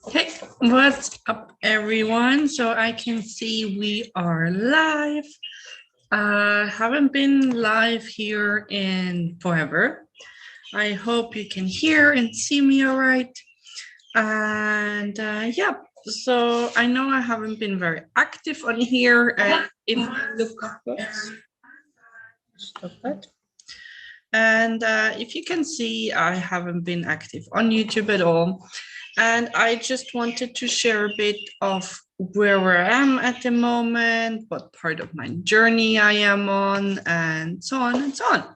Okay, what's up, everyone? So I can see we are live. Haven't been live here in forever. I hope you can hear and see me all right. And yeah, so I know I haven't been very active on here. And if you look, oops, stop that. And if you can see, I haven't been active on YouTube at all. And I just wanted to share a bit of where I am at the moment, what part of my journey I am on, and so on and so on.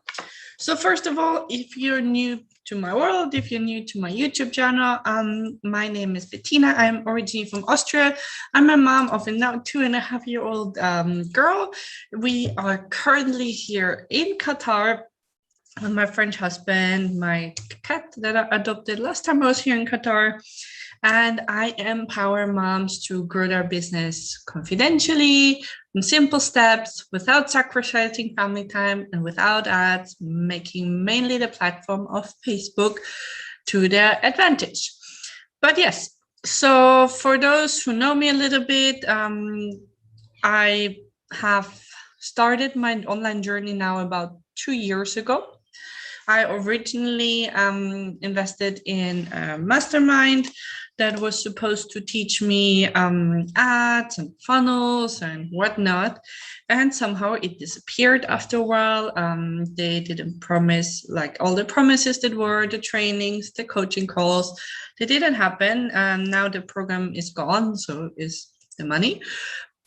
So first of all, if you're new to my world, if you're new to my YouTube channel, my name is Bettina. I'm originally from Austria. I'm a mom of a now 2.5-year-old girl. We are currently here in Qatar with my French husband, my cat that I adopted last time I was here in Qatar. And I empower moms to grow their business confidentially, in simple steps, without sacrificing family time and without ads, making mainly the platform of Facebook to their advantage. But yes, so for those who know me a little bit, I have started my online journey now about 2 years ago. I originally invested in a mastermind that was supposed to teach me ads and funnels and whatnot. And somehow it disappeared after a while. They didn't promise, like all the promises that were the trainings, the coaching calls, they didn't happen. Now the program is gone, so is the money.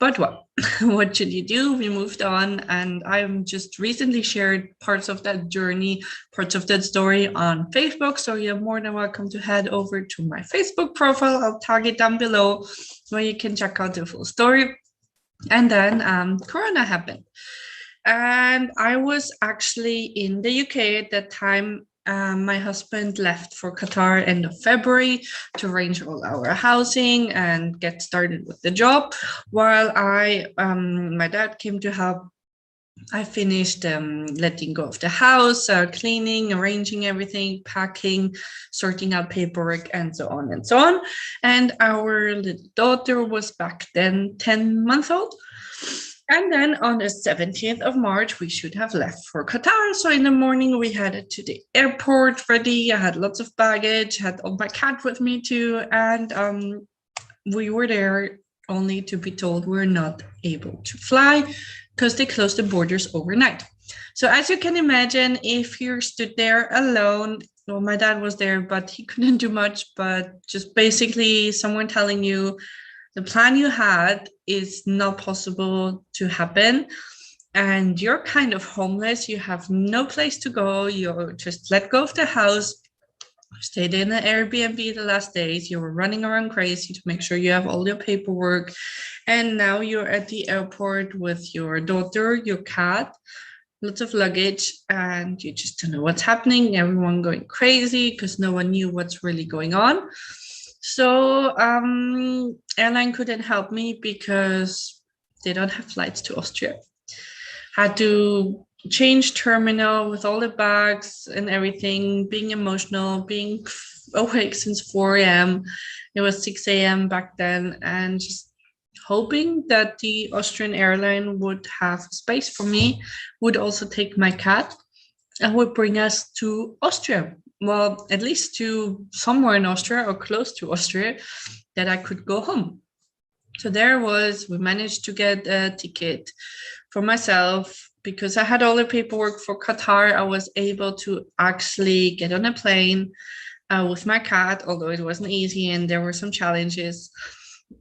But what should you do? We moved on, and I've just recently shared parts of that journey, parts of that story on Facebook. So you're more than welcome to head over to my Facebook profile. I'll tag it down below where you can check out the full story. And then Corona happened. And I was actually in the UK at that time. My husband left for Qatar end of February to arrange all our housing and get started with the job, while my dad came to help. I finished letting go of the house, cleaning, arranging everything, packing, sorting out paperwork, and so on and so on. And our little daughter was back then 10 months old. And then on the 17th of March, we should have left for Qatar. So in the morning, we headed to the airport ready. I had lots of baggage, had all my cat with me too. And we were there only to be told we're not able to fly because they closed the borders overnight. So as you can imagine, if you're stood there alone, well, my dad was there, but he couldn't do much, but just basically someone telling you, the plan you had is not possible to happen, and you're kind of homeless. You have no place to go. You're just let go of the house, stayed in an Airbnb the last days. You were running around crazy to make sure you have all your paperwork. And now you're at the airport with your daughter, your cat, lots of luggage, and you just don't know what's happening. Everyone going crazy because no one knew what's really going on. So airline couldn't help me because they don't have flights to Austria. Had to change terminal with all the bags and everything, being emotional, being awake since 4 a.m. It was 6 a.m. back then, and just hoping that the Austrian airline would have space for me, would also take my cat, and would bring us to Austria. Well, at least to somewhere in Austria or close to Austria that I could go home. So we managed to get a ticket for myself because I had all the paperwork for Qatar. I was able to actually get on a plane with my cat, although it wasn't easy and there were some challenges.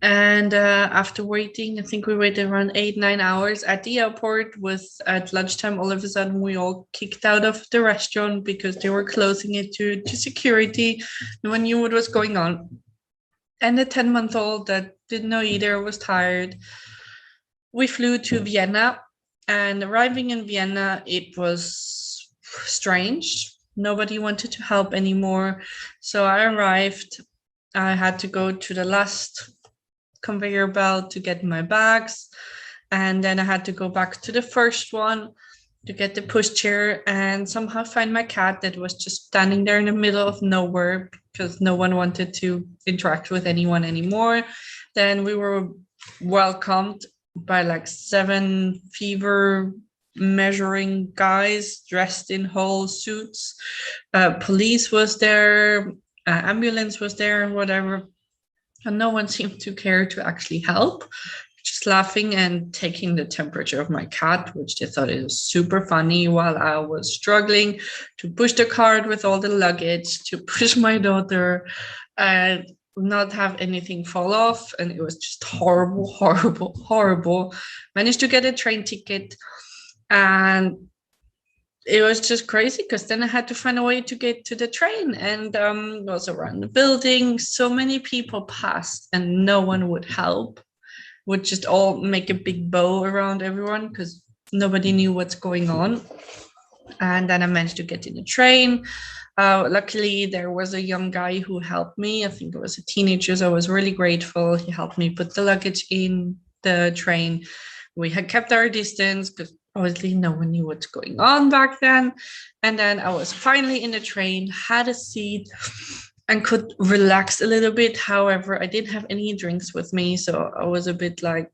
And after waiting, I think we waited around 8-9 hours at the airport. At lunchtime, all of a sudden we all kicked out of the restaurant because they were closing it to security. No one knew what was going on. And the 10-month-old that didn't know either was tired. We flew to Vienna, and arriving in Vienna, it was strange. Nobody wanted to help anymore. So I arrived. I had to go to the last conveyor belt to get my bags. And then I had to go back to the first one to get the pushchair and somehow find my cat that was just standing there in the middle of nowhere because no one wanted to interact with anyone anymore. Then we were welcomed by like 7 fever measuring guys dressed in whole suits. Police was there, ambulance was there, and whatever. And no one seemed to care to actually help, just laughing and taking the temperature of my cat, which they thought it was super funny while I was struggling to push the cart with all the luggage, to push my daughter and not have anything fall off. And it was just horrible, horrible, horrible. Managed to get a train ticket, and it was just crazy because then I had to find a way to get to the train, and was around the building. So many people passed and no one would help, would just all make a big bow around everyone because nobody knew what's going on. And then I managed to get in the train. Luckily, there was a young guy who helped me. I think it was a teenager, so I was really grateful. He helped me put the luggage in the train. We had kept our distance because obviously no one knew what's going on back then. And then I was finally in the train, had a seat, and could relax a little bit. However, I didn't have any drinks with me, so I was a bit like,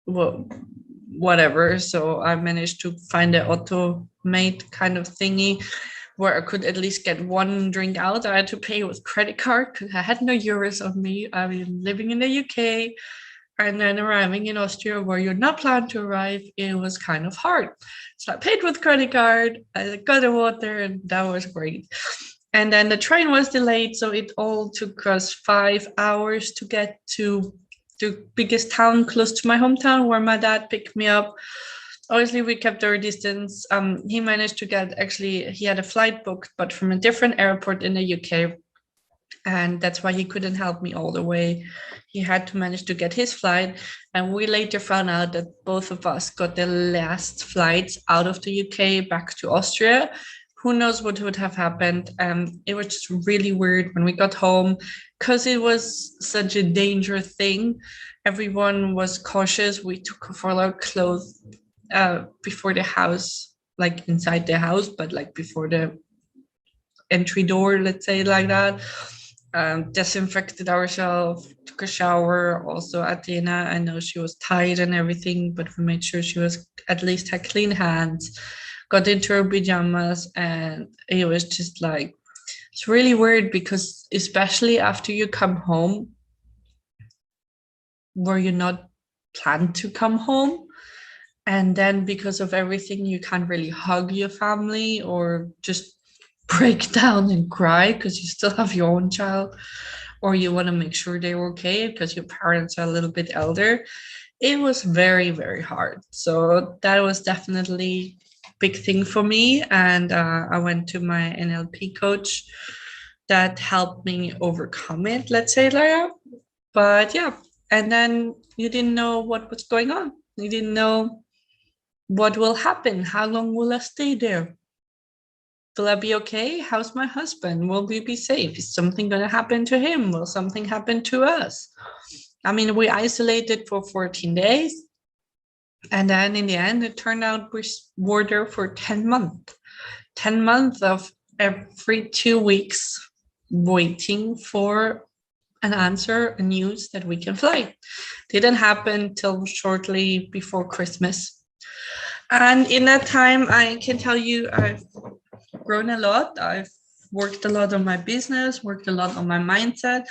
well, whatever. So I managed to find an automate kind of thingy where I could at least get one drink out. I had to pay with credit card because I had no euros on me. I was living in the UK and then arriving in Austria where you're not planned to arrive. It was kind of hard. So I paid with credit card. I got the water, and that was great. And then the train was delayed, so it all took us 5 hours to get to the biggest town close to my hometown where my dad picked me up. Obviously, we kept our distance. He managed to get, actually, he had a flight booked, but from a different airport in the UK. And that's why he couldn't help me all the way. He had to manage to get his flight. And we later found out that both of us got the last flights out of the UK back to Austria. Who knows what would have happened. It was just really weird when we got home because it was such a dangerous thing. Everyone was cautious. We took off all our clothes before the house, like inside the house, but like before the entry door, let's say like that. Disinfected ourselves, took a shower. Also, Athena, I know she was tired and everything, but we made sure she was at least had clean hands. Got into her pajamas, and it was just like, it's really weird because especially after you come home where you're not planned to come home, and then because of everything you can't really hug your family or just break down and cry because you still have your own child, or you want to make sure they're okay because your parents are a little bit elder. It was very, very hard. So that was definitely big thing for me, and I went to my NLP coach that helped me overcome it, let's say like that. But yeah, and then you didn't know what was going on. You didn't know what will happen. How long will I stay there? Will I be okay? How's my husband? Will we be safe? Is something going to happen to him? Will something happen to us? I mean, we isolated for 14 days. And then in the end, it turned out we were there for 10 months. 10 months of every 2 weeks waiting for an answer, a news that we can fly. Didn't happen till shortly before Christmas. And in that time, I can tell you I've grown a lot. I've worked a lot on my business, worked a lot on my mindset.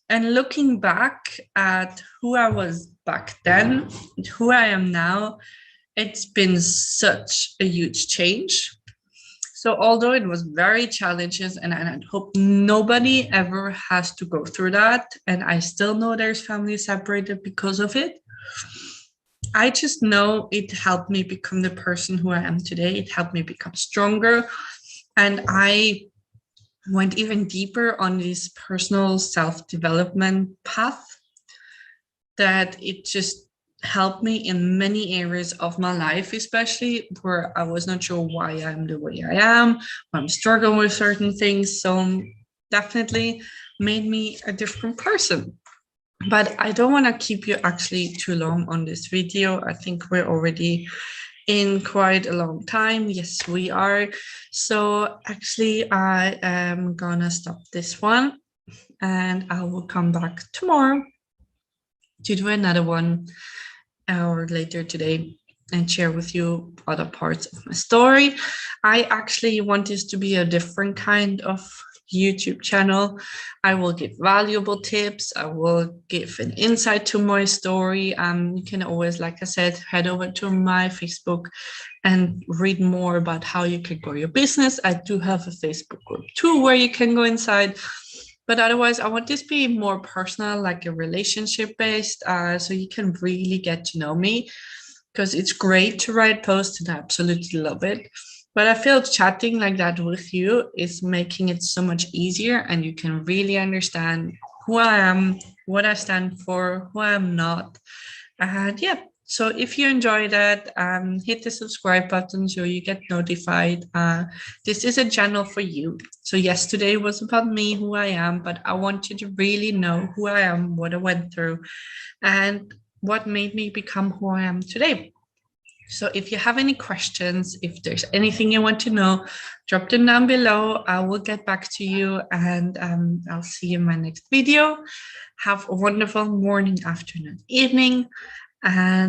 And looking back at who I was back then, and who I am now, it's been such a huge change. So although it was very challenging, and I hope nobody ever has to go through that, and I still know there's families separated because of it, I just know it helped me become the person who I am today. It helped me become stronger. And I went even deeper on this personal self-development path, that it just helped me in many areas of my life, especially where I was not sure why I'm the way I am, I'm struggling with certain things. So definitely made me a different person. But I don't want to keep you actually too long on this video. I think we're already in quite a long time. Yes, we are. So actually, I am gonna stop this one and I will come back tomorrow to do another one or later today and share with you other parts of my story. I actually want this to be a different kind of YouTube channel. I will give valuable tips. I will give an insight to my story. You can always, like I said, head over to my Facebook and read more about how you can grow your business. I do have a Facebook group too where you can go inside. But otherwise, I want this to be more personal, like a relationship based, so you can really get to know me, because it's great to write posts and I absolutely love it. But I feel chatting like that with you is making it so much easier, and you can really understand who I am, what I stand for, who I'm not. And yeah, so if you enjoy that, hit the subscribe button so you get notified. This is a channel for you. So yes, today was about me, who I am, but I want you to really know who I am, what I went through, and what made me become who I am today. So if you have any questions, if there's anything you want to know, drop them down below. I will get back to you, and I'll see you in my next video. Have a wonderful morning, afternoon, evening, and